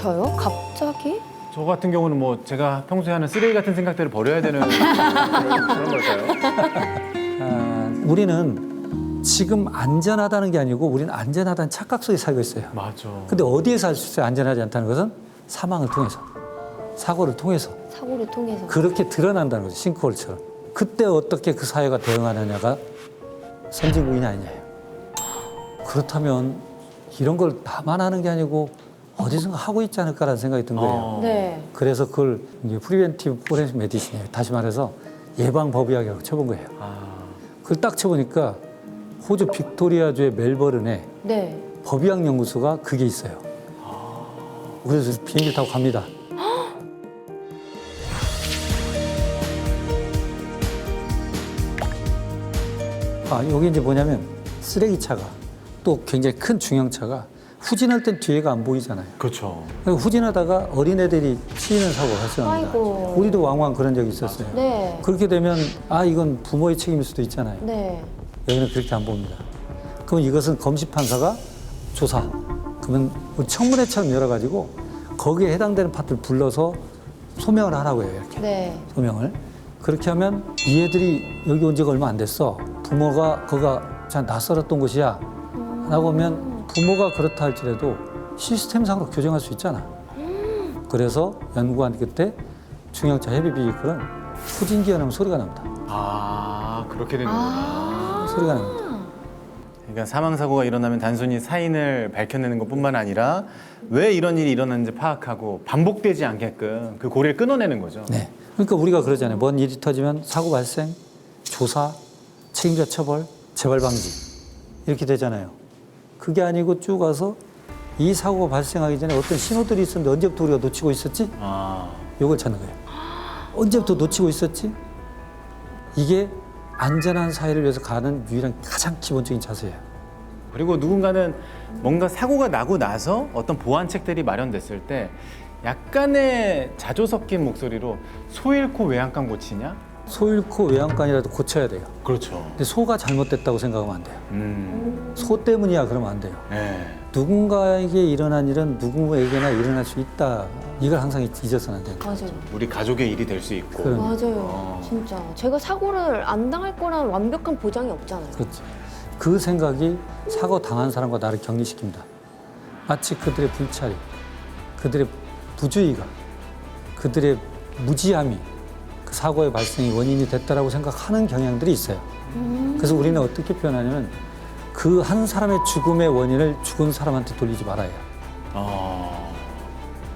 저요? 갑자기? 저 같은 경우는 뭐 제가 평소에 하는 쓰레기 같은 생각들을 버려야 되는 그런 걸까요? 우리는 지금 안전하다는 게 아니고 우리는 안전하다는 착각 속에 살고 있어요. 맞아. 근데 어디에서 알 수 있어요? 안전하지 않다는 것은 사망을 통해서, 사고를 통해서 사고를 통해서. 그렇게 드러난다는 거죠. 싱크홀처럼. 그때 어떻게 그 사회가 대응하느냐가 선진국이냐 아니냐예요. 그렇다면 이런 걸 나만 하는 게 아니고 어디선가 하고 있지 않을까라는 생각이 든 거예요. 네. 그래서 그걸 이제 프리벤티브 포렌식 메디신이에요. 다시 말해서 예방 법의학이라고 쳐본 거예요. 그걸 딱 쳐보니까 호주 빅토리아주의 멜버른에 네. 법의학 연구소가 그게 있어요. 그래서 비행기 타고 갑니다. 여기 이제 뭐냐면 쓰레기차가 또 굉장히 큰 중형차가 후진할 땐 뒤에가 안 보이잖아요. 그렇죠. 후진하다가 어린애들이 치이는 사고가 발생합니다. 아이고. 우리도 왕왕 그런 적이 있었어요. 네. 그렇게 되면 이건 부모의 책임일 수도 있잖아요. 네. 여기는 그렇게 안 봅니다. 그럼 이것은 검시판사가 조사. 그러면 청문회처럼 열어가지고 거기에 해당되는 파트를 불러서 소명을 하라고 해요. 이렇게 네. 소명을. 그렇게 하면 이 애들이 여기 온 지가 얼마 안 됐어. 부모가 거가 참 낯설었던 곳이야. 라고 하면 부모가 그렇다 할지라도 시스템상으로 교정할 수 있잖아. 그래서 연구한 그때 중형차 헤비 비이클은 후진기어 나면 소리가 납니다. 그렇게 된 거구나. 소리가 납니다. 그러니까 사망 사고가 일어나면 단순히 사인을 밝혀내는 것뿐만 아니라 왜 이런 일이 일어났는지 파악하고 반복되지 않게끔 그 고리를 끊어내는 거죠. 네. 그러니까 우리가 그러잖아요. 뭔 일이 터지면 사고 발생, 조사, 책임자 처벌, 재발 방지 이렇게 되잖아요. 그게 아니고 쭉 가서 이 사고가 발생하기 전에 어떤 신호들이 있었는데 언제부터 우리가 놓치고 있었지? 이걸 찾는 거예요. 언제부터 놓치고 있었지? 이게 안전한 사회를 위해서 가는 유일한 가장 기본적인 자세예요. 그리고 누군가는 뭔가 사고가 나고 나서 어떤 보완책들이 마련됐을 때 약간의 자조 섞인 목소리로 소 잃고 외양간 고치냐? 소 잃고 외양간이라도 고쳐야 돼요. 그렇죠. 근데 소가 잘못됐다고 생각하면 안 돼요. 소 때문이야 그러면 안 돼요. 네. 누군가에게 일어난 일은 누구에게나 일어날 수 있다. 이걸 항상 잊어서는 안 돼요. 맞아요. 우리 가족의 일이 될 수 있고. 그럼. 맞아요. 진짜. 제가 사고를 안 당할 거라는 완벽한 보장이 없잖아요. 그렇죠. 그 생각이 사고 당한 사람과 나를 격리시킵니다. 마치 그들의 불찰이, 그들의 부주의가, 그들의 무지함이 그 사고의 발생의 원인이 됐다라고 생각하는 경향들이 있어요. 그래서 우리는 어떻게 표현하냐면 그 한 사람의 죽음의 원인을 죽은 사람한테 돌리지 말아야 해요.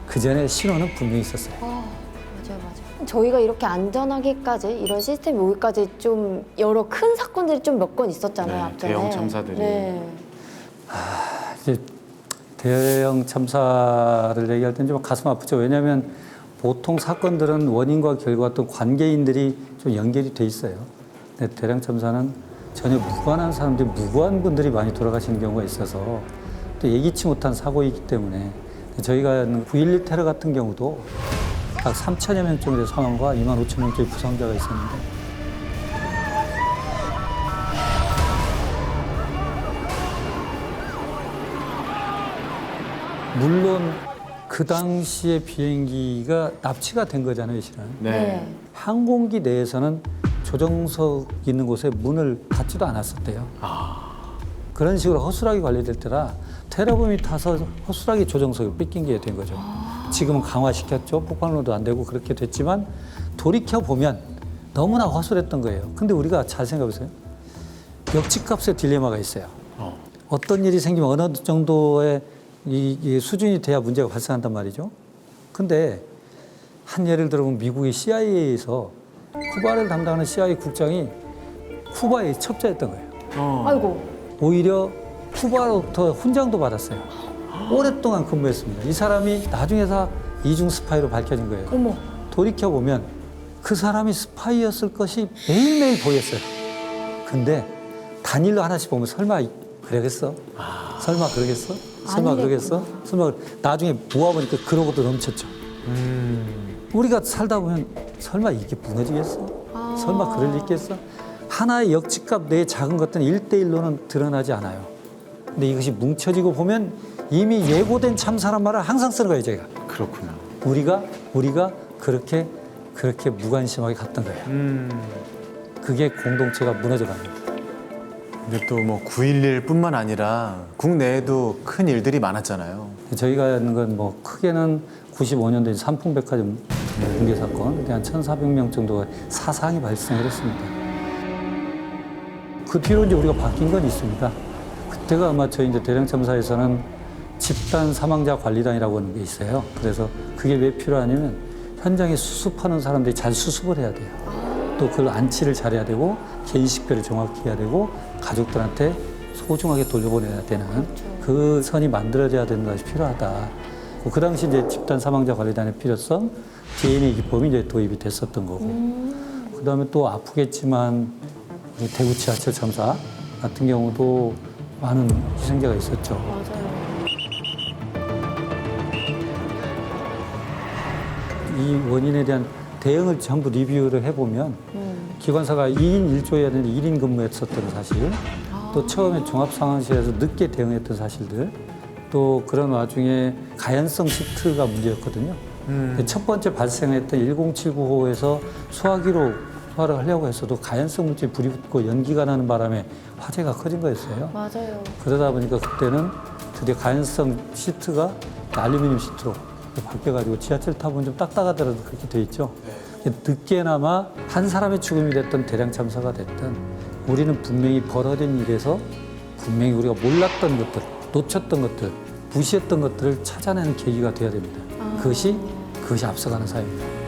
그 전에 신호는 분명히 있었어요. 맞아요, 맞아요. 저희가 이렇게 안전하게까지 이런 시스템이 오기까지 좀 여러 큰 사건들이 좀 몇 건 있었잖아요. 네, 앞전에. 대형 참사들이. 네. 이제 대형 참사를 얘기할 때는 좀 가슴 아프죠. 왜냐하면 보통 사건들은 원인과 결과 또 관계인들이 좀 연결이 돼 있어요. 근데 대량 참사는 전혀 무관한 사람들이 무고한 분들이 많이 돌아가시는 경우가 있어서 또 예기치 못한 사고이기 때문에 저희가 하는 9.11 테러 같은 경우도 딱 3천여 명 정도의 사망과 2만 5천 명 정도의 부상자가 있었는데 물론 그 당시에 비행기가 납치가 된 거잖아요, 실은. 네. 항공기 내에서는 조정석 있는 곳에 문을 닫지도 않았었대요. 그런 식으로 허술하게 관리될 때라 테러범이 타서 허술하게 조정석이 뺏긴 게 된 거죠. 지금은 강화시켰죠. 폭발로도 안 되고 그렇게 됐지만 돌이켜보면 너무나 허술했던 거예요. 근데 우리가 잘 생각해보세요. 역지값의 딜레마가 있어요. 어떤 일이 생기면 어느 정도의 이 수준이 돼야 문제가 발생한단 말이죠. 근데 한 예를 들어보면 미국의 CIA에서 쿠바를 담당하는 CIA 국장이 쿠바의 첩자였던 거예요. 아이고. 오히려 쿠바로부터 훈장도 받았어요. 오랫동안 근무했습니다. 이 사람이 나중에 다 이중 스파이로 밝혀진 거예요. 어머. 돌이켜보면 그 사람이 스파이였을 것이 매일매일 보였어요. 근데 단일로 하나씩 보면 설마 그러겠어? 설마 그러겠어? 설마 그러겠어? 설마 나중에 모아보니까 그런 것도 넘쳤죠. 우리가 살다 보면 설마 이게 무너지겠어? 설마 그럴 일 있겠어? 하나의 역지값 내의 작은 것들은 1대1로는 드러나지 않아요. 근데 이것이 뭉쳐지고 보면 이미 예고된 참사란 말을 항상 쓰는 거예요, 제가. 그렇구나. 우리가 그렇게 무관심하게 갔던 거예요. 그게 공동체가 무너져 갑니다. 근데 또 뭐 9.11뿐만 아니라 국내에도 큰 일들이 많았잖아요. 저희가 하는 건 뭐 크게는 95년도에 삼풍백화점 붕괴 사건, 한 1,400명 정도가 사상이 발생을 했습니다. 그 뒤로 이제 우리가 바뀐 건 있습니다. 그때가 아마 저희 이제 대령참사에서는 집단 사망자 관리단이라고 하는 게 있어요. 그래서 그게 왜 필요하냐면 현장에 수습하는 사람들이 잘 수습을 해야 돼요. 또 그걸 안치를 잘해야 되고 개인 식별을 정확히 해야 되고 가족들한테 소중하게 돌려보내야 되는 그 선이 만들어져야 되는 것이 필요하다. 그 당시 이제 집단 사망자 관리단의 필요성, DNA 기법이 이제 도입이 됐었던 거고. 그다음에 또 아프겠지만 우리 대구 지하철 참사 같은 경우도 많은 희생자가 있었죠. 맞아요. 이 원인에 대한 대응을 전부 리뷰를 해보면 기관사가 2인 1조여야 되는데 1인 근무했었던 사실, 또 처음에 종합상황실에서 늦게 대응했던 사실들, 또 그런 와중에 가연성 시트가 문제였거든요. 첫 번째 발생했던 10795호에서 소화기로 소화를 하려고 했어도 가연성 물질이 불이 붙고 연기가 나는 바람에 화재가 커진 거였어요. 맞아요. 그러다 보니까 그때는 드디어 가연성 시트가 알루미늄 시트로 바뀌어가지고 지하철 타보면 좀 딱딱하더라도 그렇게 돼 있죠. 늦게나마 한 사람의 죽음이 됐든 대량 참사가 됐든 우리는 분명히 벌어진 일에서 분명히 우리가 몰랐던 것들, 놓쳤던 것들, 무시했던 것들을 찾아내는 계기가 돼야 됩니다. 그것이 앞서가는 사회입니다.